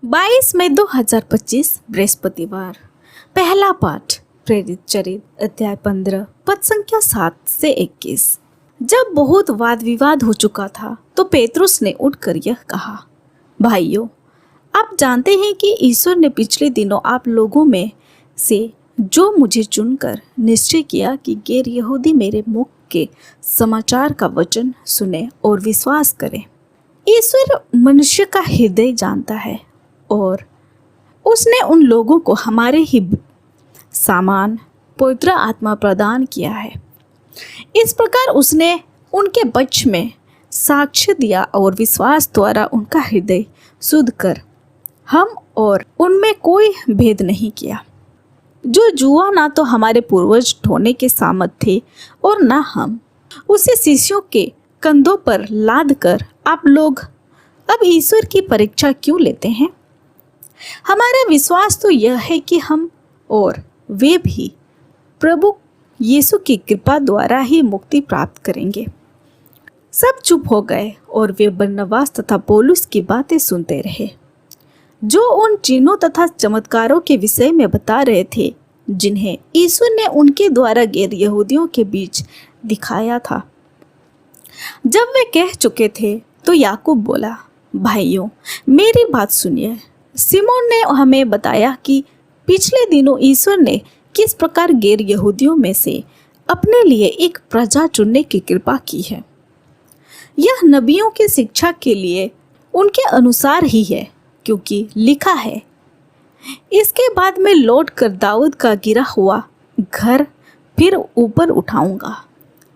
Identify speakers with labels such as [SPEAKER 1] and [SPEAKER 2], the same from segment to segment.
[SPEAKER 1] 22 मई 2025 बृहस्पतिवार। पहला पाठ प्रेरित चरित्र अध्याय 15 पद संख्या 7 से 21। जब बहुत वाद विवाद हो चुका था तो पेतरुस ने उठकर यह कहा, भाइयों, आप जानते हैं कि ईश्वर ने पिछले दिनों आप लोगों में से जो मुझे चुनकर निश्चय किया कि गैर यहूदी मेरे मुख के समाचार का वचन सुने और विश्वास करें। ईश्वर मनुष्य का हृदय जानता है और उसने उन लोगों को हमारे ही सामान पवित्र आत्मा प्रदान किया है। इस प्रकार उसने उनके पक्ष में साक्ष्य दिया और विश्वास द्वारा उनका हृदय शुद्ध कर हम और उनमें कोई भेद नहीं किया। जो जुआ ना तो हमारे पूर्वज ढोने के सामर्थ थे और ना हम, उसे शिष्यों के कंधों पर लाद कर आप लोग अब ईश्वर की परीक्षा क्यों लेते हैं? हमारा विश्वास तो यह है कि हम और वे भी प्रभु यीशु की कृपा द्वारा ही मुक्ति प्राप्त करेंगे। सब चुप हो गए और वे बरनबास तथा पौलुस की बातें सुनते रहे, जो उन चिन्हों तथा चमत्कारों के विषय में बता रहे थे जिन्हें ईश्वर ने उनके द्वारा गैर यहूदियों के बीच दिखाया था। जब वे कह चुके थे तो याकूब बोला, भाइयों, मेरी बात सुनिए। सिमोन ने हमें बताया कि पिछले दिनों ईश्वर ने किस प्रकार गैर यहूदियों में से अपने लिए एक प्रजा चुनने की कृपा की है। यह नबियों की शिक्षा के लिए उनके अनुसार ही है, क्योंकि लिखा है, इसके बाद मैं लौट कर दाऊद का गिरा हुआ घर फिर ऊपर उठाऊंगा।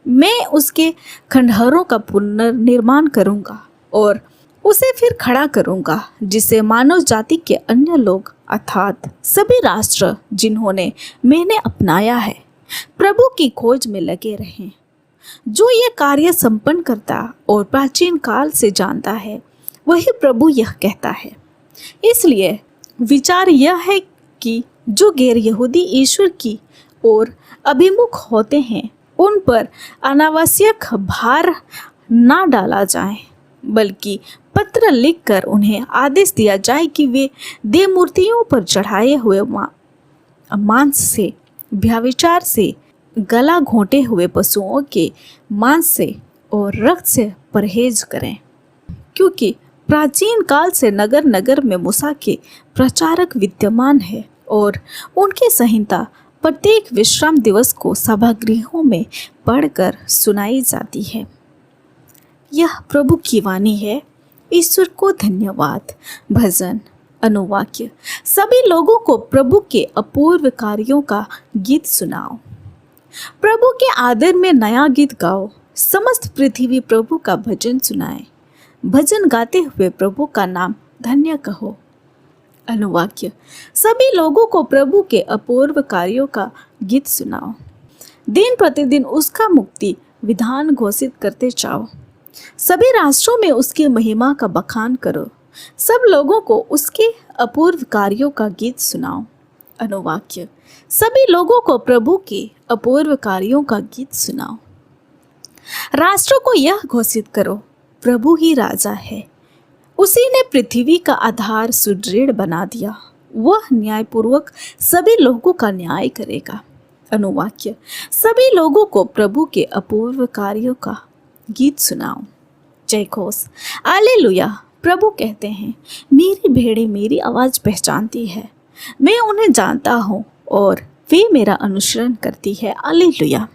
[SPEAKER 1] मैं उसके खंडहरों का पुनर्निर्माण करूंगा और उसे फिर खड़ा करूंगा, जिसे मानव जाति के अन्य लोग अर्थात सभी राष्ट्र जिन्होंने मैंने अपनाया है प्रभु की खोज में लगे रहें। जो ये कार्य संपन्न करता और प्राचीन काल से जानता है, वही प्रभु यह कहता है। इसलिए विचार यह है कि जो गैर यहूदी ईश्वर की ओर अभिमुख होते हैं उन पर अनावश्यक भार ना डाला जाए, बल्कि पत्र लिखकर उन्हें आदेश दिया जाए कि वे देव मूर्तियों पर चढ़ाए हुए मांस से, व्यभिचार से, गला घोंटे हुए पशुओं के मांस से और रक्त से परहेज करें, क्योंकि प्राचीन काल से नगर नगर में मूसा के प्रचारक विद्यमान है और उनकी संहिता प्रत्येक विश्राम दिवस को सभागृहों में पढ़कर सुनाई जाती है। यह प्रभु की वाणी है। ईश्वर को धन्यवाद। भजन अनुवाक्य। सभी लोगों को प्रभु के अपूर्व कार्यों का गीत सुनाओ। प्रभु के आदर में नया गीत गाओ। समस्त पृथ्वी प्रभु का भजन सुनाए। भजन गाते हुए प्रभु का नाम धन्य कहो। अनुवाक्य। सभी लोगों को प्रभु के अपूर्व कार्यों का गीत सुनाओ। दिन प्रतिदिन उसका मुक्ति विधान घोषित करते जाओ। सभी राष्ट्रों में उसकी महिमा का बखान करो। सब लोगों को उसके अपूर्व कार्यों का गीत सुनाओ। अनुवाक्य। सभी लोगों को प्रभु के अपूर्व कार्यों का गीत सुनाओ। राष्ट्रों को यह घोषित करो, प्रभु ही राजा है। उसी ने पृथ्वी का आधार सुदृढ़ बना दिया। वह न्यायपूर्वक सभी लोगों का न्याय करेगा। अनुवाक्य। सभी लोगों को प्रभु के अपूर्व कार्यों का गीत सुनाओ। जय घोष। हालेलुया। प्रभु कहते हैं, मेरी भेड़ें मेरी आवाज़ पहचानती है, मैं उन्हें जानता हूँ और वे मेरा अनुसरण करती है। हालेलुया।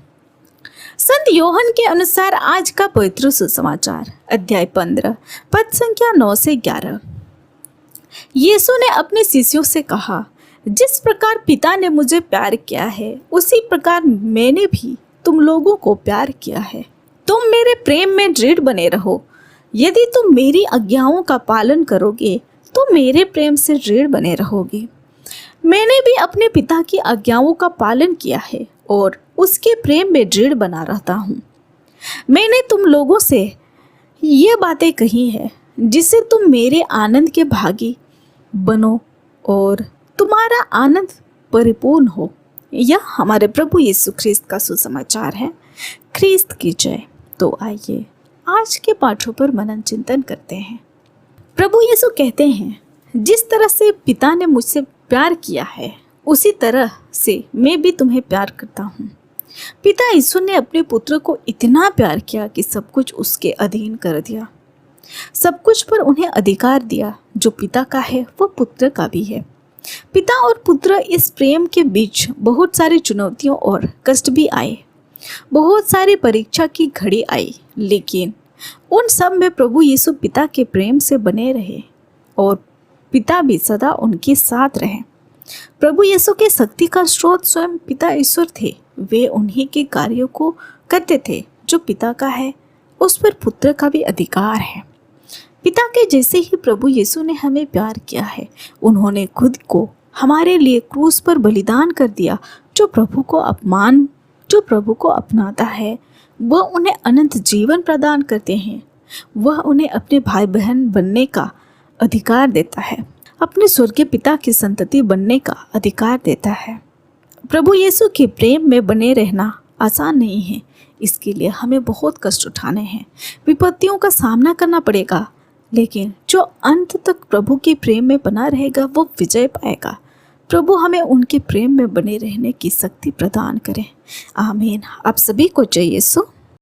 [SPEAKER 1] संत योहन के अनुसार आज का पवित्र सुसमाचार अध्याय 15 पद संख्या 9 से 11। यीशु ने अपने शिष्यों से कहा, जिस प्रकार पिता ने मुझे प्यार किया है उसी प्रकार मैंने भी तुम लोगों को प्यार किया है। तुम मेरे प्रेम में दृढ़ बने रहो। यदि तुम मेरी आज्ञाओं का पालन करोगे तो मेरे प्रेम से दृढ़ बने रहोगे। मैंने भी अपने पिता की आज्ञाओं का पालन किया है और उसके प्रेम में दृढ़ बना रहता हूँ। मैंने तुम लोगों से ये बातें कही हैं जिससे तुम मेरे आनंद के भागी बनो और तुम्हारा आनंद परिपूर्ण हो। यह हमारे प्रभु यीशु ख्रिस्त का सुसमाचार है। ख्रिस्त की जय। तो आइए आज के पाठों पर मनन चिंतन करते हैं। प्रभु यीशु कहते हैं, जिस तरह से पिता ने मुझसे प्यार किया है उसी तरह से मैं भी तुम्हें प्यार करता हूँ। पिता ईश्वर ने अपने पुत्र को इतना प्यार किया कि सब कुछ उसके अधीन कर दिया। सब कुछ पर उन्हें अधिकार दिया। जो पिता का है वो पुत्र का भी है। पिता और पुत्र इस प्रेम के बीच बहुत सारी चुनौतियों और कष्ट भी आए, बहुत सारी परीक्षा की घड़ी आई, लेकिन उन सब में प्रभु यीशु पिता के प्रेम से बने रहे और पिता भी सदा उनके साथ रहे। प्रभु यीशु के शक्ति का स्रोत स्वयं पिता ईश्वर थे। वे उन्हीं के कार्यों को करते थे। जो पिता का है उस पर पुत्र का भी अधिकार है। पिता के जैसे ही प्रभु यीशु ने हमें प्यार किया है। उन्होंने खुद को हमारे लिए क्रूस पर बलिदान कर दिया। जो प्रभु को अपनाता है वह उन्हें अनंत जीवन प्रदान करते हैं। वह उन्हें अपने भाई बहन बनने का अधिकार देता है, अपने स्वर्गीय पिता की संतति बनने का अधिकार देता है। प्रभु यीशु के प्रेम में बने रहना आसान नहीं है। इसके लिए हमें बहुत कष्ट उठाने हैं, विपत्तियों का सामना करना पड़ेगा, लेकिन जो अंत तक प्रभु के प्रेम में बना रहेगा वो विजय पाएगा। प्रभु हमें उनके प्रेम में बने रहने की शक्ति प्रदान करें। आमीन। आप सभी को जय यीशु।